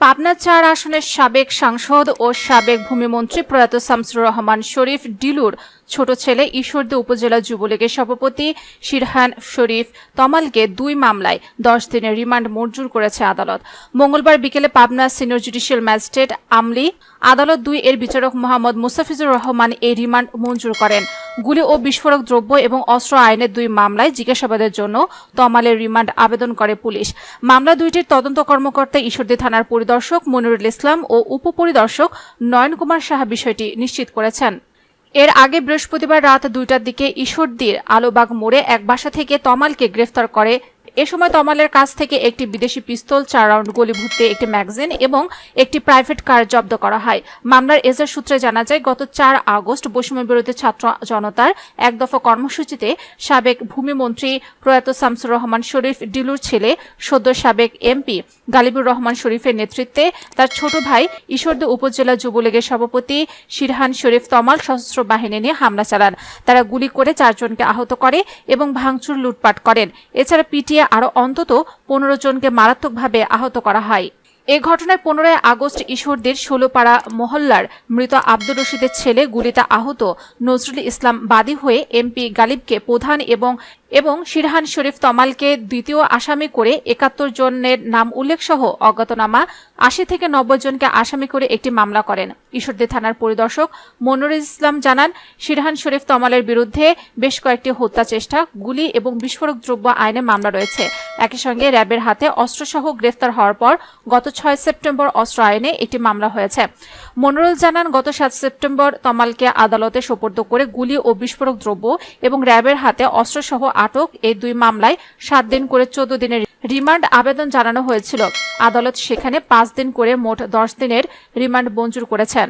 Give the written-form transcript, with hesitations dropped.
পাবনা ৪ আসনের সাবেক সাংসদ ও সাবেক ভূমিমন্ত্রী প্রয়াত শামসুর রহমান শরীফ ডিলুর ছোট ছেলে ঈশ্বরদী উপজেলা যুবলীগের সভাপতি শিরহান শরীফ তমালকে ২ মামলায় ১০ দিনের রিমান্ড মঞ্জুর করেছে আদালত। মঙ্গলবার বিকেলে পাবনা সিনিয়র জুডিশিয়াল ম্যাজিস্ট্রেট আমলি আদালত ২ এর বিচারক মোহাম্মদ মুস্তাফিজুর রহমান এই রিমান্ড মঞ্জুর করেন। গুলি ও বিস্ফোরক দ্রব্য এবং অস্ত্র আইনের ২ মামলায় জিজ্ঞাসাবাদের জন্য তমালের রিমান্ড আবেদন করে পুলিশ। মামলা দুইটির তদন্ত কর্মকর্তা ঈশ্বরদী থানার পরিদর্শক মনিরুল ইসলাম ও উপপরিদর্শক নয়ন কুমার সাহা বিষয়টি নিশ্চিত করেছেন। এর আগে বৃহস্পতিবার রাত ২টার দিকে ঈশ্বরদীর আলোবাগ মোড়ে এক বাসা থেকে তমালকে গ্রেফতার করে। এ সময় তমালের কাছ থেকে একটি বিদেশি পিস্তল, ৪ রাউন্ড গুলি ভর্তি একটি ম্যাগাজিন এবং একটি প্রাইভেট কার জব্দ করা হয়। মামলার এজাহার সূত্রে জানা যায়, গত ৪ আগস্ট বৈষম্য বিরোধী ছাত্র জনতার এক দফা কর্মসূচিতে সাবেক ভূমিমন্ত্রী প্রয়াত শামসুর রহমান শরীফ ডিলুর ছেলে সদ্য সাবেক এমপি গালিবুর রহমান শরীফের নেতৃত্বে তার ছোট ভাই ঈশ্বরদী উপজেলা যুবলীগের সভাপতি শিরহান শরীফ তমাল সশস্ত্র বাহিনী নিয়ে হামলা চালান। তারা গুলি করে ৪ জনকে আহত করে এবং ভাঙচুর লুটপাট করেন। এছাড়া পিটিয়ে আরও অন্তত ১৫ জনকে মারাত্মকভাবে আহত করা হয়। এ ঘটনায় ১৫ আগস্ট ঈশ্বরদীর ১৬পাড়া মহল্লার মৃত আব্দুর রশিদের ছেলে গুলিতে আহত নজরুল ইসলাম বাদী হয়ে এমপি গালিবকে প্রধান এবং শিরহান শরীফ তমালকে দ্বিতীয় আসামি করে ৭১ জনের নাম উল্লেখ সহ অজ্ঞাতনামা ৮০ থেকে ৯০ জনকে আসামি করে একটি মামলা করেন। ঈশ্বরদী থানার পরিদর্শক মনিরুল ইসলাম জানান, শিরহান শরীফ তমালের বিরুদ্ধে বেশ কয়েকটি হত্যা চেষ্টা, গুলি এবং বিস্ফোরক দ্রব্য আইনে মামলা রয়েছে। একই সঙ্গে র্যাবের হাতে অস্ত্রসহ গ্রেফতার হওয়ার পর গত ৬ সেপ্টেম্বর অস্ত্র আইনে একটি মামলা হয়েছে। মনিরুল জানান, গত ৭ সেপ্টেম্বর তমালকে আদালতে সোপর্দ করে গুলি ও বিস্ফোরক দ্রব্য এবং র্যাবের হাতে অস্ত্রসহ আটক এই ২ মামলায় ৭ দিন করে ১৪ দিনের রিমান্ড আবেদন জানানো হয়েছিল। আদালত সেখানে ৫ দিন করে মোট ১০ দিনের রিমান্ড মঞ্জুর করেছেন।